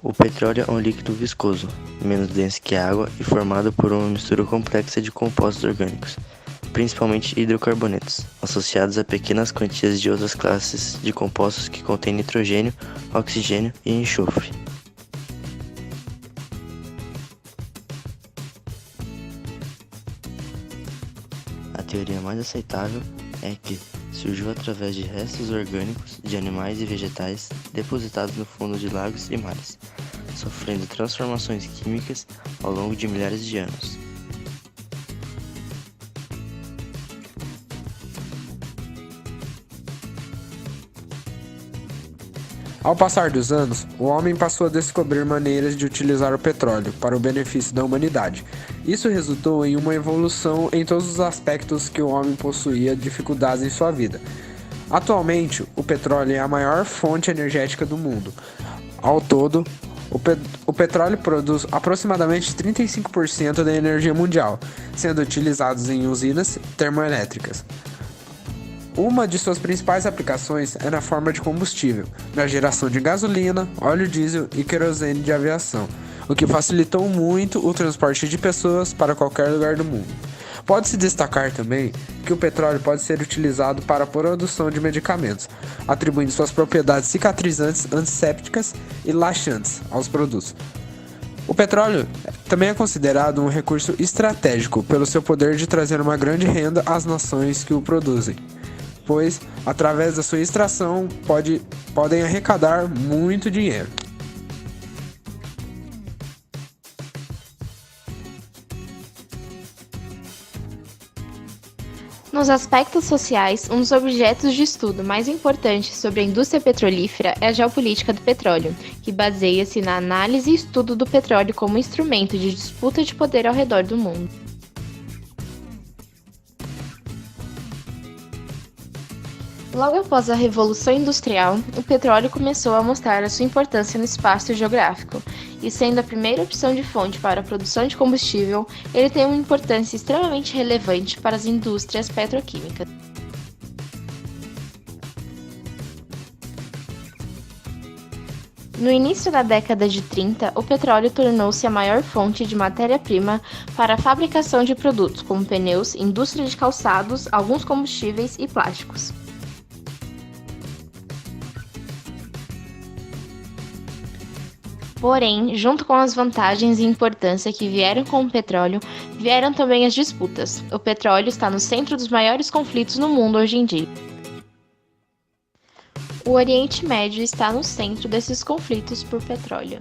O petróleo é um líquido viscoso, menos denso que a água e formado por uma mistura complexa de compostos orgânicos, principalmente hidrocarbonetos, associados a pequenas quantias de outras classes de compostos que contêm nitrogênio, oxigênio e enxofre. A teoria mais aceitável é que surgiu através de restos orgânicos de animais e vegetais depositados no fundo de lagos e mares, sofrendo transformações químicas ao longo de milhares de anos. Ao passar dos anos, o homem passou a descobrir maneiras de utilizar o petróleo para o benefício da humanidade. Isso resultou em uma evolução em todos os aspectos que o homem possuía dificuldades em sua vida. Atualmente, o petróleo é a maior fonte energética do mundo. Ao todo, o petróleo produz aproximadamente 35% da energia mundial, sendo utilizados em usinas termoelétricas. Uma de suas principais aplicações é na forma de combustível, na geração de gasolina, óleo diesel e querosene de aviação, o que facilitou muito o transporte de pessoas para qualquer lugar do mundo. Pode-se destacar também que o petróleo pode ser utilizado para a produção de medicamentos, atribuindo suas propriedades cicatrizantes, antissépticas e laxantes aos produtos. O petróleo também é considerado um recurso estratégico pelo seu poder de trazer uma grande renda às nações que o produzem, pois, através da sua extração, podem arrecadar muito dinheiro. Nos aspectos sociais, um dos objetos de estudo mais importantes sobre a indústria petrolífera é a geopolítica do petróleo, que baseia-se na análise e estudo do petróleo como instrumento de disputa de poder ao redor do mundo. Logo após a Revolução Industrial, o petróleo começou a mostrar a sua importância no espaço geográfico, e sendo a primeira opção de fonte para a produção de combustível, ele tem uma importância extremamente relevante para as indústrias petroquímicas. No início da década de 30, o petróleo tornou-se a maior fonte de matéria-prima para a fabricação de produtos como pneus, indústria de calçados, alguns combustíveis e plásticos. Porém, junto com as vantagens e importância que vieram com o petróleo, vieram também as disputas. O petróleo está no centro dos maiores conflitos no mundo hoje em dia. O Oriente Médio está no centro desses conflitos por petróleo.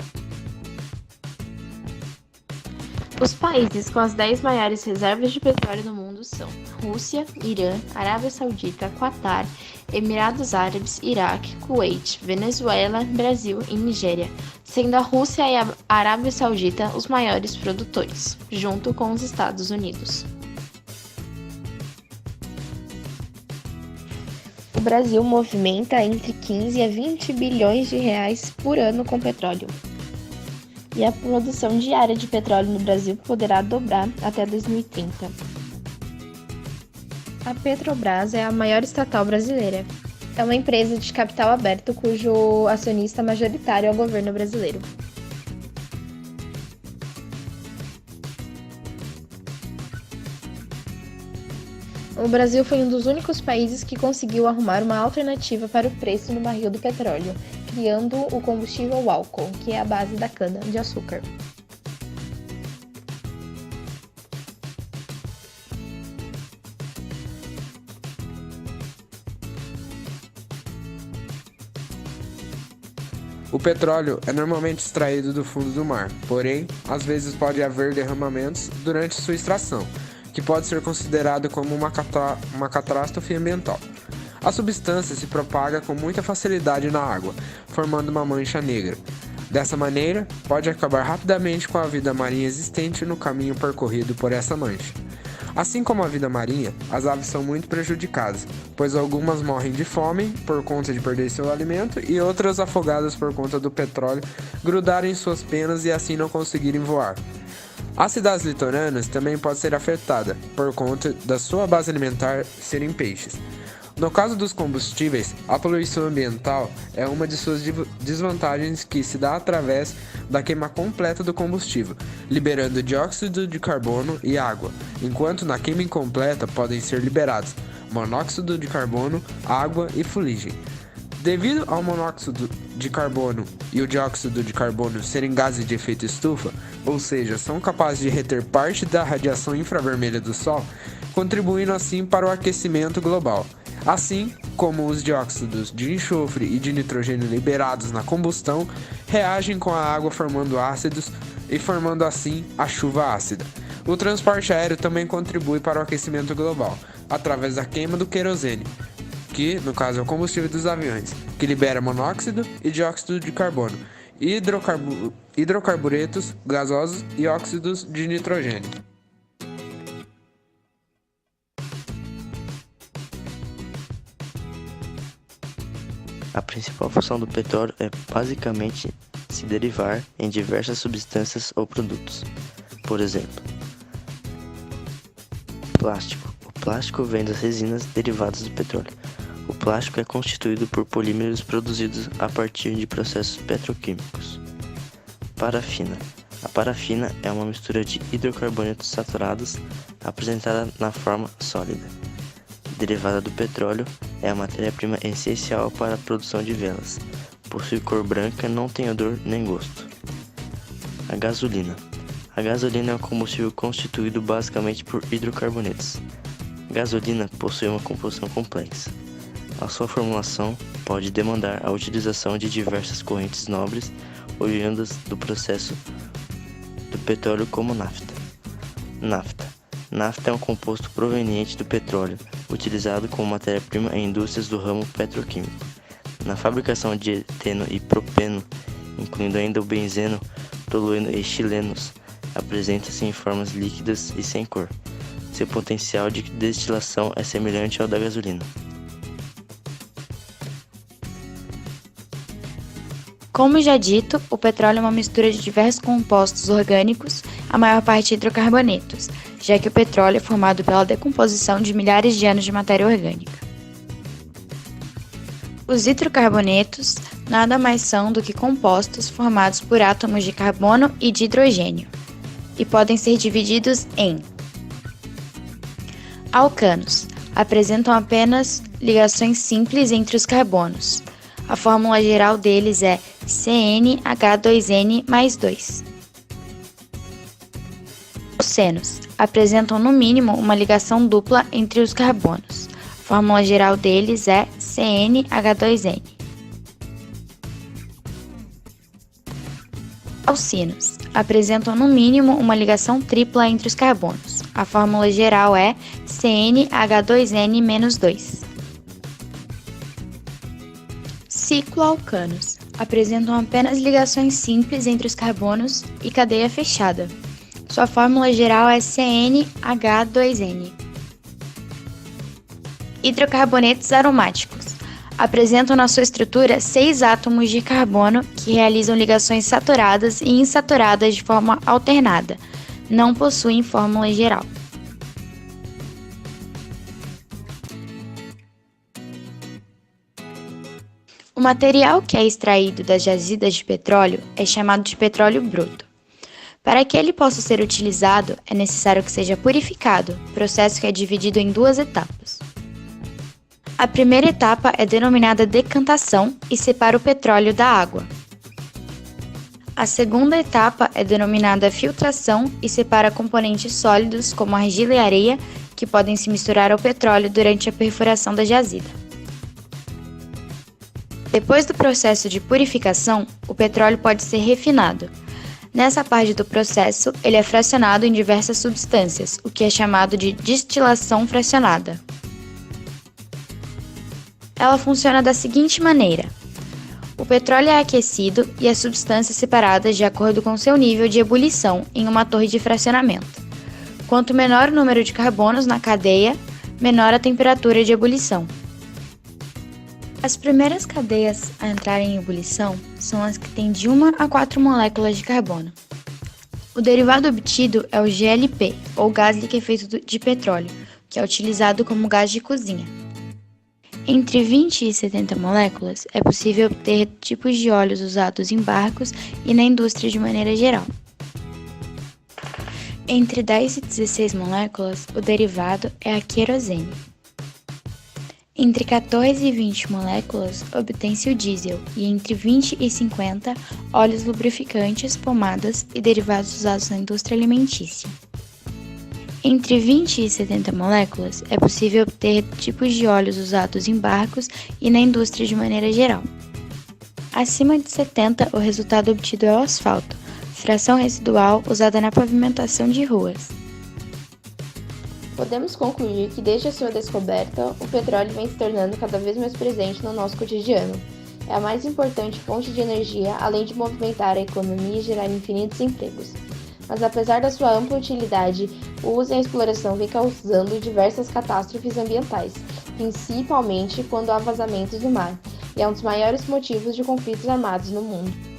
Os países com as 10 maiores reservas de petróleo no mundo são Rússia, Irã, Arábia Saudita, Quatar, Emirados Árabes, Iraque, Kuwait, Venezuela, Brasil e Nigéria, sendo a Rússia e a Arábia Saudita os maiores produtores, junto com os Estados Unidos. O Brasil movimenta entre 15 a 20 bilhões de reais por ano com petróleo. E a produção diária de petróleo no Brasil poderá dobrar até 2030. A Petrobras é a maior estatal brasileira. É uma empresa de capital aberto cujo acionista majoritário é o governo brasileiro. O Brasil foi um dos únicos países que conseguiu arrumar uma alternativa para o preço no barril do petróleo, criando o combustível álcool, que é a base da cana-de-açúcar. O petróleo é normalmente extraído do fundo do mar, porém, às vezes pode haver derramamentos durante sua extração, que pode ser considerado como uma catástrofe ambiental. A substância se propaga com muita facilidade na água, formando uma mancha negra. Dessa maneira, pode acabar rapidamente com a vida marinha existente no caminho percorrido por essa mancha. Assim como a vida marinha, as aves são muito prejudicadas, pois algumas morrem de fome por conta de perder seu alimento e outras afogadas por conta do petróleo grudarem em suas penas e assim não conseguirem voar. As cidades litorâneas também podem ser afetadas por conta da sua base alimentar serem peixes. No caso dos combustíveis, a poluição ambiental é uma de suas desvantagens que se dá através da queima completa do combustível, liberando dióxido de carbono e água, enquanto na queima incompleta podem ser liberados monóxido de carbono, água e fuligem. Devido ao monóxido de carbono e o dióxido de carbono serem gases de efeito estufa, ou seja, são capazes de reter parte da radiação infravermelha do Sol, contribuindo assim para o aquecimento global. Assim como os dióxidos de enxofre e de nitrogênio liberados na combustão reagem com a água formando ácidos e formando assim a chuva ácida. O transporte aéreo também contribui para o aquecimento global, através da queima do querosene, que no caso é o combustível dos aviões, que libera monóxido e dióxido de carbono, hidrocarburetos gasosos e óxidos de nitrogênio. A principal função do petróleo é basicamente se derivar em diversas substâncias ou produtos. Por exemplo, plástico. O plástico vem das resinas derivadas do petróleo. O plástico é constituído por polímeros produzidos a partir de processos petroquímicos. Parafina. A parafina é uma mistura de hidrocarbonetos saturados apresentada na forma sólida. Derivada do petróleo, é a matéria-prima essencial para a produção de velas. Possui cor branca, não tem odor nem gosto. A gasolina. A gasolina é um combustível constituído basicamente por hidrocarbonetos. A gasolina possui uma composição complexa. A sua formulação pode demandar a utilização de diversas correntes nobres oriundas do processo do petróleo como nafta. Nafta é um composto proveniente do petróleo, utilizado como matéria-prima em indústrias do ramo petroquímico. Na fabricação de eteno e propeno, incluindo ainda o benzeno, tolueno e estilenos, apresenta-se em formas líquidas e sem cor. Seu potencial de destilação é semelhante ao da gasolina. Como já dito, o petróleo é uma mistura de diversos compostos orgânicos, a maior parte hidrocarbonetos, já que o petróleo é formado pela decomposição de milhares de anos de matéria orgânica. Os hidrocarbonetos nada mais são do que compostos formados por átomos de carbono e de hidrogênio, e podem ser divididos em alcanos. Apresentam apenas ligações simples entre os carbonos. A fórmula geral deles é CnH2n mais 2. Alcenos apresentam no mínimo uma ligação dupla entre os carbonos. A fórmula geral deles é CnH2n. Alcinos apresentam no mínimo uma ligação tripla entre os carbonos. A fórmula geral é CnH2n-2. Cicloalcanos apresentam apenas ligações simples entre os carbonos e cadeia fechada. Sua fórmula geral é CnH2n. Hidrocarbonetos aromáticos apresentam na sua estrutura 6 átomos de carbono que realizam ligações saturadas e insaturadas de forma alternada. Não possuem fórmula geral. O material que é extraído das jazidas de petróleo é chamado de petróleo bruto. Para que ele possa ser utilizado, é necessário que seja purificado, processo que é dividido em 2 etapas. A primeira etapa é denominada decantação e separa o petróleo da água. A segunda etapa é denominada filtração e separa componentes sólidos como argila e areia que podem se misturar ao petróleo durante a perfuração da jazida. Depois do processo de purificação, o petróleo pode ser refinado. Nessa parte do processo, ele é fracionado em diversas substâncias, o que é chamado de destilação fracionada. Ela funciona da seguinte maneira: o petróleo é aquecido e as substâncias separadas de acordo com seu nível de ebulição em uma torre de fracionamento. Quanto menor o número de carbonos na cadeia, menor a temperatura de ebulição. As primeiras cadeias a entrarem em ebulição são as que têm de 1 a 4 moléculas de carbono. O derivado obtido é o GLP, ou gás liquefeito de petróleo, que é utilizado como gás de cozinha. Entre 20 e 70 moléculas, é possível obter tipos de óleos usados em barcos e na indústria de maneira geral. Entre 10 e 16 moléculas, o derivado é a querosene. Entre 14 e 20 moléculas, obtém-se o diesel, e entre 20 e 50, óleos lubrificantes, pomadas e derivados usados na indústria alimentícia. Entre 20 e 70 moléculas, é possível obter tipos de óleos usados em barcos e na indústria de maneira geral. Acima de 70, o resultado obtido é o asfalto, fração residual usada na pavimentação de ruas. Podemos concluir que desde a sua descoberta, o petróleo vem se tornando cada vez mais presente no nosso cotidiano. É a mais importante fonte de energia, além de movimentar a economia e gerar infinitos empregos. Mas apesar da sua ampla utilidade, o uso e a exploração vêm causando diversas catástrofes ambientais, principalmente quando há vazamentos no mar, e é um dos maiores motivos de conflitos armados no mundo.